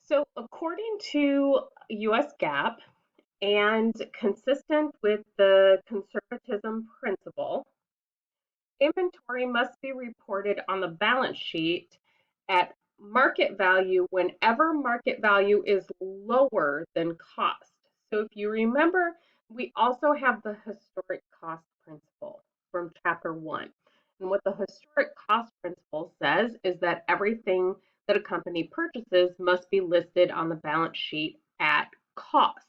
So, according to US GAAP and consistent with the conservatism principle, inventory must be reported on the balance sheet at market value whenever market value is lower than cost. So, if you remember, we also have the historic cost principle from chapter 1. And what the historic cost principle says is that everything that a company purchases must be listed on the balance sheet at cost.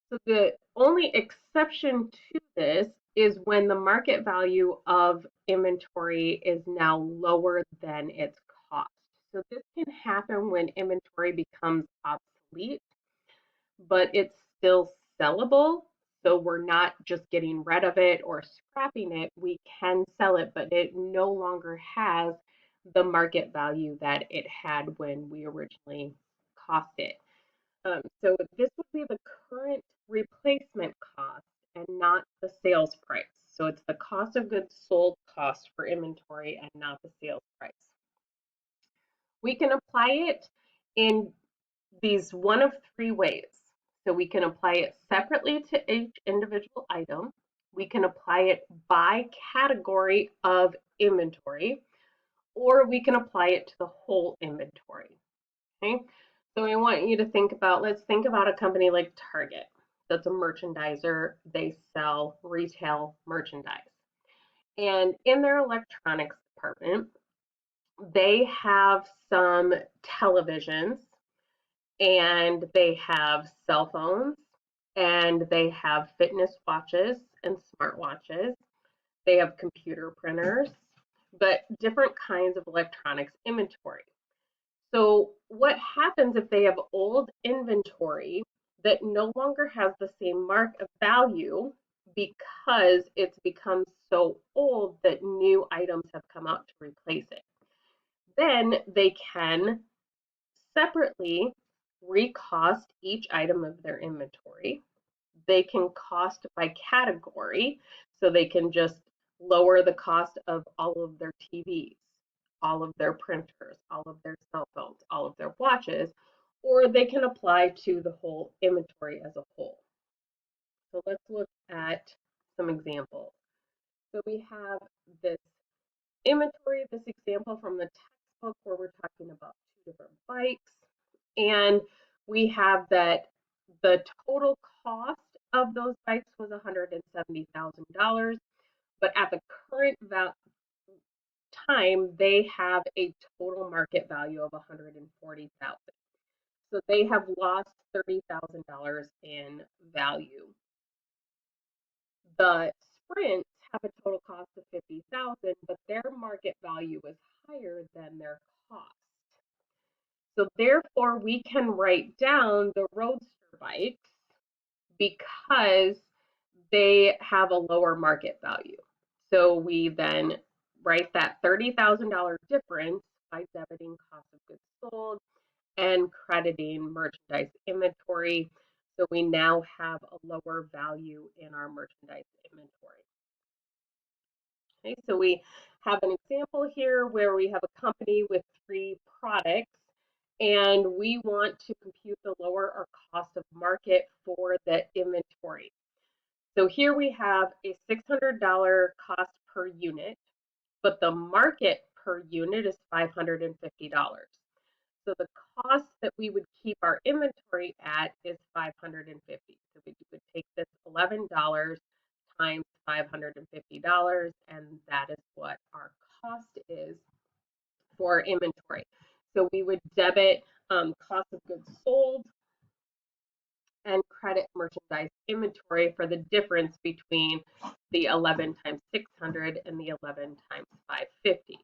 So the only exception to this is when the market value of inventory is now lower than its cost. So this can happen when inventory becomes obsolete, but it's still sellable. So we're not just getting rid of it or scrapping it. We can sell it, but it no longer has the market value that it had when we originally cost it. So this would be the current replacement cost and not the sales price. So it's the cost of goods sold cost for inventory and not the sales price. We can apply it in these one of three ways. So we can apply it separately to each individual item. We can apply it by category of inventory, or we can apply it to the whole inventory. Okay, so I want you to think about, let's think about a company like Target. That's a merchandiser. They sell retail merchandise. And in their electronics department, they have some televisions and they have cell phones and they have fitness watches and smartwatches. They have computer printers, but different kinds of electronics inventory. So what happens if they have old inventory that no longer has the same mark of value because it's become so old that new items have come out to replace it? Then they can separately recost each item of their inventory. They can cost by category, so they can just lower the cost of all of their TVs, all of their printers, all of their cell phones, all of their watches, or they can apply to the whole inventory as a whole. So let's look at some examples. So we have this inventory, this example from the textbook where we're talking about two different bikes. And we have that the total cost of those bikes was $170,000, but at the current time, they have a total market value of $140,000. So they have lost $30,000 in value. The Sprints have a total cost of $50,000, but their market value is higher than their cost. So therefore, we can write down the Roadster bikes because they have a lower market value. So we then write that $30,000 difference by debiting cost of goods sold and crediting merchandise inventory. So we now have a lower value in our merchandise inventory. Okay, so we have an example here where we have a company with three products and we want to compute the lower or cost of market for the inventory. So here we have a $600 cost per unit, but the market per unit is $550. So the cost that we would keep our inventory at is $550. So we would take this $11 times $550, and that is what our cost is for inventory. So we would debit cost of goods sold and credit merchandise inventory for the difference between the 11 times 600 and the 11 times 550.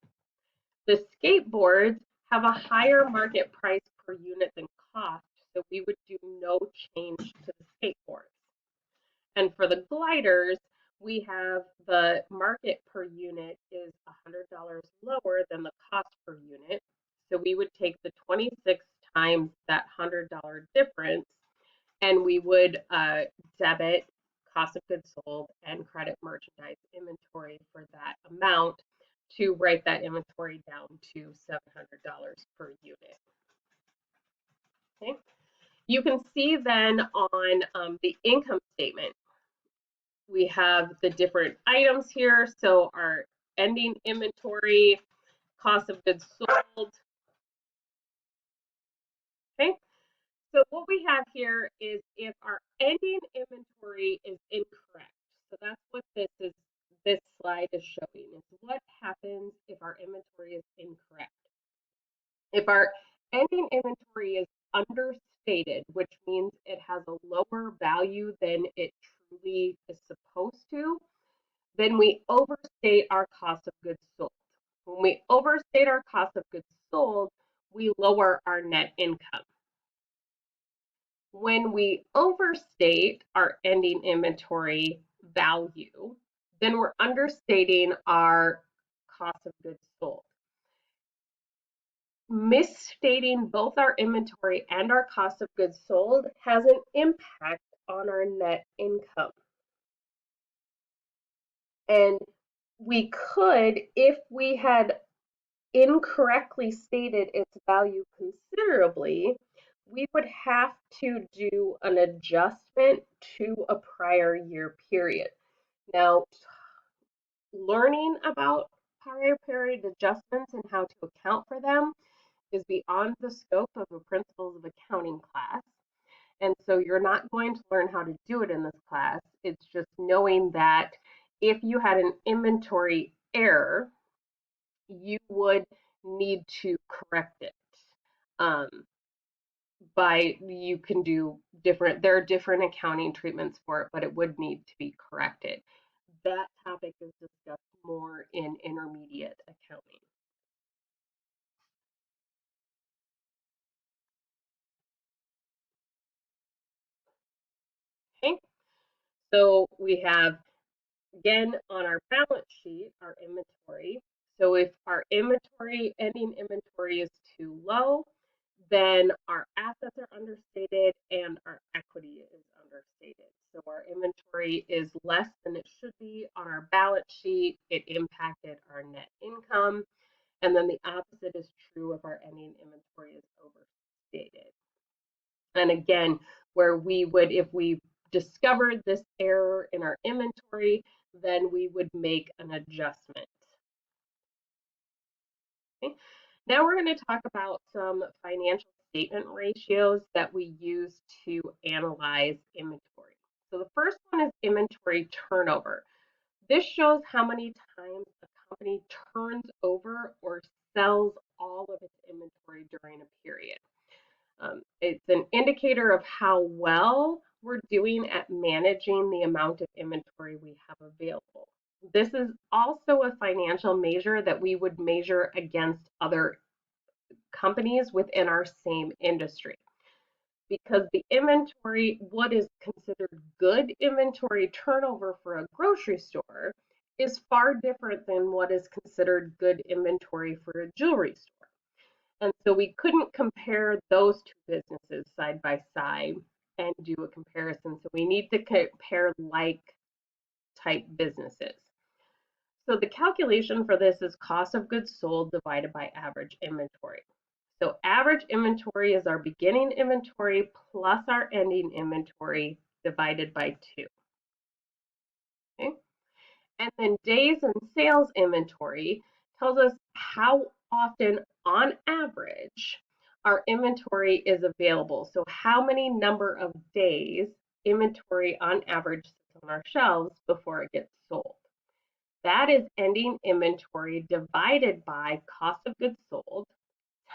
The skateboards have a higher market price per unit than cost, so we would do no change to the skateboards. And for the gliders, we have the market per unit is $100 lower than the cost per unit. So we would take the 26 times that $100 difference and we would debit cost of goods sold and credit merchandise inventory for that amount to write that inventory down to $700 per unit. Okay. You can see then on the income statement, we have the different items here. So our ending inventory, cost of goods sold. Okay. So what we have here is if our ending inventory is incorrect. So that's what this slide is showing, is what happens if our inventory is incorrect. If our ending inventory is understated, which means it has a lower value than it truly is supposed to, then we overstate our cost of goods sold. When we overstate our cost of goods sold, we lower our net income. When we overstate our ending inventory value, then we're understating our cost of goods sold. Misstating both our inventory and our cost of goods sold has an impact on our net income. And we could, if we had incorrectly stated its value considerably, we would have to do an adjustment to a prior year period. Now, learning about prior period adjustments and how to account for them is beyond the scope of a principles of accounting class. And so you're not going to learn how to do it in this class. It's just knowing that if you had an inventory error, you would need to correct it. You can do different, there are different accounting treatments for it, but it would need to be corrected. That topic is discussed more in intermediate accounting. Okay, so we have, again, on our balance sheet, our inventory. So if our ending inventory is too low, then our assets are understated and our equity is understated. So our inventory is less than it should be on our balance sheet. It impacted our net income. And then the opposite is true if our ending inventory is overstated. And again, where we would, if we discovered this error in our inventory, then we would make an adjustment. Okay. Now we're going to talk about some financial statement ratios that we use to analyze inventory. So the first one is inventory turnover. This shows how many times a company turns over or sells all of its inventory during a period. It's an indicator of how well we're doing at managing the amount of inventory we have available. This is also a financial measure that we would measure against other companies within our same industry. Because the inventory, what is considered good inventory turnover for a grocery store, is far different than what is considered good inventory for a jewelry store. And so we couldn't compare those two businesses side by side and do a comparison. So we need to compare like type businesses. So the calculation for this is cost of goods sold divided by average inventory. So average inventory is our beginning inventory plus our ending inventory divided by 2. Okay? And then days and sales inventory tells us how often, on average, our inventory is available. So how many number of days inventory on average sits on our shelves before it gets sold. That is ending inventory divided by cost of goods sold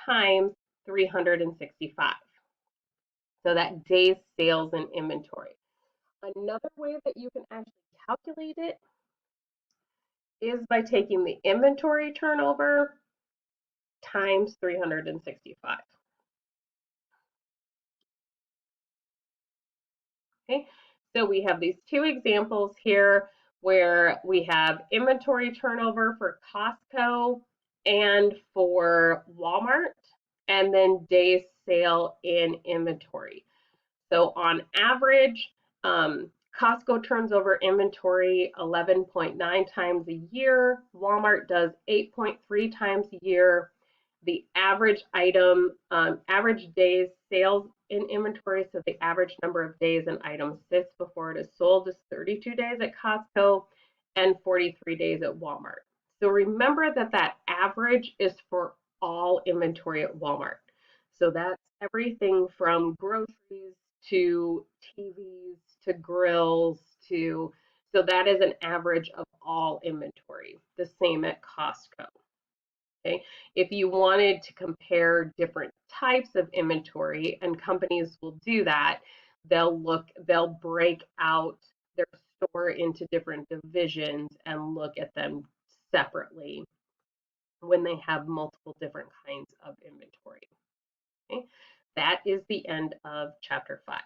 times 365. So that days sales and inventory. Another way that you can actually calculate it is by taking the inventory turnover times 365. Okay, so we have these two examples here where we have inventory turnover for Costco and for Walmart, and then days sale in inventory. So on average, Costco turns over inventory 11.9 times a year. Walmart does 8.3 times a year. The average item, average days sales in inventory, so the average number of days an item sits before it is sold is 32 days at Costco and 43 days at Walmart. So remember that that average is for all inventory at Walmart. So that's everything from groceries to TVs to grills to, so that is an average of all inventory, the same at Costco. Okay. If you wanted to compare different types of inventory, and companies will do that, they'll break out their store into different divisions and look at them separately when they have multiple different kinds of inventory. Okay. That is the end of chapter 5.